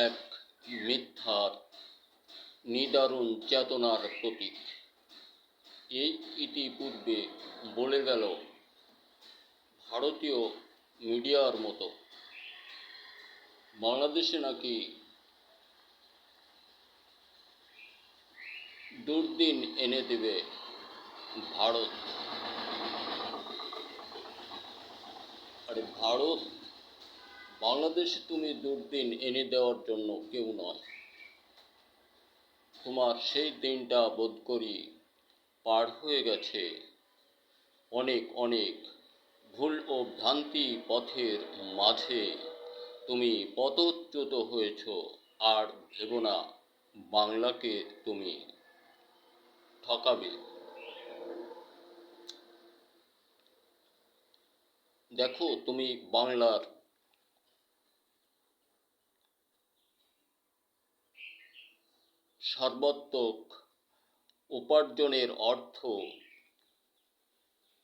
এক মিথ্যার নিদারুণ চেতনার প্রতীক। এই ইতিপূর্বে বলে গেল ভারতীয় মিডিয়ার মতো বাংলাদেশে নাকি দুর্দিন এনে দেবে ভারত। আরে ভারত, বাংলাদেশে তুমি দুর্দিন এনে দেওয়ার জন্য কেউ নয়। তোমার সেই দিনটা বোধ করি পার হয়ে গেছে। অনেক অনেক ভুল ও ভ্রান্তি পথের মাঝে তুমি পদচ্যুত হয়েছ। আর ভেবো না বাংলাকে তুমি ঠকাবে। দেখো, তুমি বাংলার সর্বাত্মক উপার্জনের অর্থ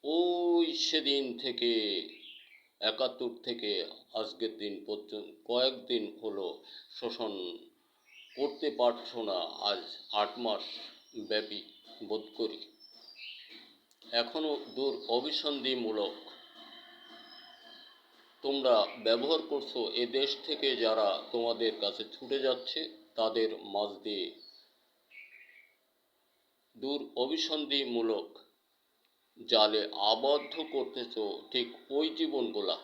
ওই সেদিন থেকে ৭১ থেকে আজকের দিন পর্যন্ত কয়েকদিন হলো শোষণ করতে পারছো না। আজ ৮ মাস ব্যাপী বোধ করি এখনো দূর অভিসন্ধিমূলক তোমরা ব্যবহার করছো। এ দেশ থেকে যারা তোমাদের কাছে ছুটে যাচ্ছে তাদের মাঝ দিয়ে দূর অভিসন্ধিমূলক জালে আবদ্ধ করতেছ ঠিক ওই জীবনগুলা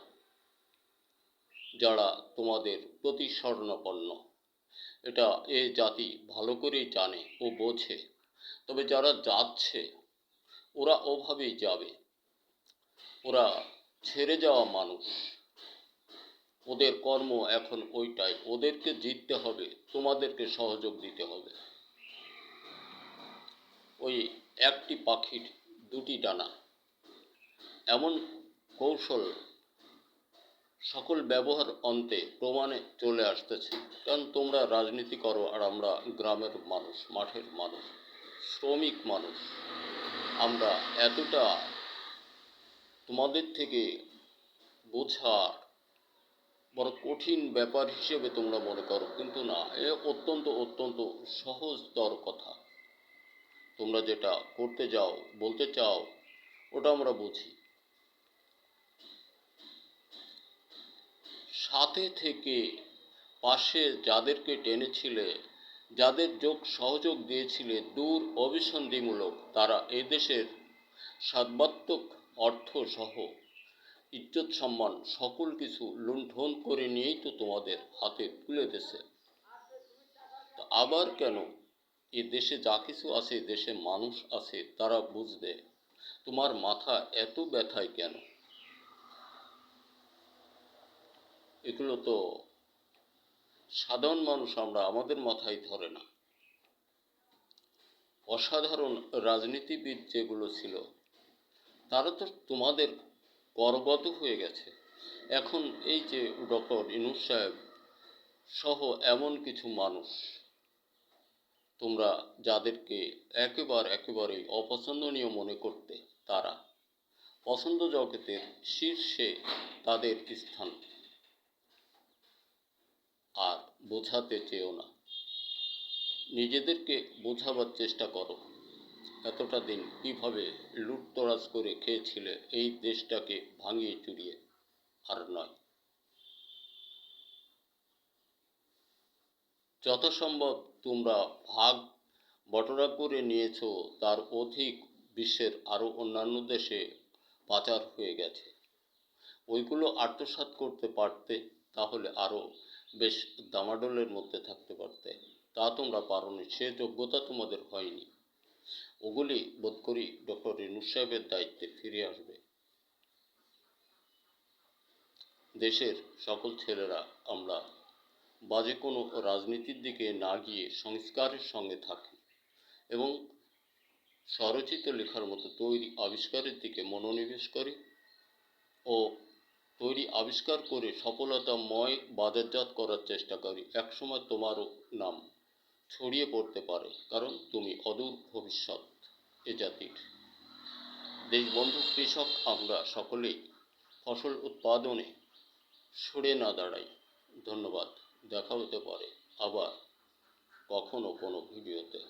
যারা তোমাদের প্রতি স্বর্ণাপন্ন। এটা এ জাতি ভালো করেই জানে ও বোঝে। তবে যারা যাচ্ছে ওরা ওভাবেই যাবে। ওরা ছেড়ে যাওয়া মানুষ, ওদের কর্ম এখন ওইটাই। ওদেরকে জিততে হবে, তোমাদেরকে সহযোগ দিতে হবে। ওই একটি পাখির দুটি ডানা, এমন কৌশল সকল ব্যবহার অন্তে প্রমাণে চলে আসতেছে। কারণ তোমরা রাজনীতি করো আর আমরা গ্রামের মানুষ, মাঠের মানুষ, শ্রমিক মানুষ। আমরা এতটা তোমাদের থেকে বোঝা বড় কঠিন ব্যাপার হিসেবে তোমরা মনে করো, কিন্তু না, এ অত্যন্ত অত্যন্ত সহজতর কথা। তোমরা যেটা করতে যাও, বলতে চাও, ওটা আমরা বুঝি। সাথে থেকে পাশে যাদেরকে টেনেছিলে, যাদের যোগ সহযোগ দিয়েছিলে দূর অভিসন্ধিমূলক, তারা এদেশের সর্বাত্মক অর্থ সহ ইজ্জত সম্মান সকল কিছু লুণ্ঠন করে নিয়েই তো তোমাদের হাতে তুলে দিয়েছে। আবার কেন এ দেশে যা কিছু আছে, দেশে মানুষ আছে, তারা বুঝবে। তোমার মাথা এত ব্যথায় কেন? এগুলো তো সাধারণ মানুষ আমরা, আমাদের মাথায় ধরে না। অসাধারণ রাজনীতিবিদ যেগুলো ছিল তারা তো তোমাদের করগত হয়ে গেছে। এখন এই যে ডক্টর ইউনূস সাহেব সহ এমন কিছু মানুষ, তোমরা যাদেরকে একেবারেই অপছন্দনীয় মনে করতে, তারা পছন্দ জগতের শীর্ষে তাদের স্থান। আর বোঝাতে চেয়েও না, নিজেদেরকে বোঝাবার চেষ্টা করো। এতটা দিন কীভাবে লুটতরাজ করে খেয়েছিলে এই দেশটাকে ভাঙিয়ে চুরিয়ে, আর নয়। যথাসম্ভব তোমরা ভাগ বটরা করে নিয়েছ, তার অধিক বিশ্বের আরও অন্যান্য দেশে পাচার হয়ে গেছে। ওইগুলো আত্মসাৎ করতে পারতে, তাহলে আরও বেশ দামাডোলের মধ্যে থাকতে পারতে। তা তোমরা পারোনি, সে যোগ্যতা তোমাদের হয়নি। ওগুলি বোধ করি ডক্টর ইউনূস সাহেবের দায়িত্বে ফিরে আসবে। দেশের সকল ছেলেরা আমরা বাজে কোনো রাজনীতির দিকে না গিয়ে সংস্কারের সঙ্গে থাকি এবং স্বরচিত লেখার মতো তৈরি আবিষ্কারের দিকে মনোনিবেশ করি ও তৈরি আবিষ্কার করে সফলতাময় বাজারজাত করার চেষ্টা করি। একসময় তোমারও নাম ছড়িয়ে পড়তে পারে, কারণ তুমি অদূর ভবিষ্যৎ এ জাতির। দেশবন্ধু কৃষক আমরা সকলেই ফসল উৎপাদনে সরে না দাঁড়াই। ধন্যবাদ। দেখা হতে পারে আবার কখনো কোনো ভিডিওতে।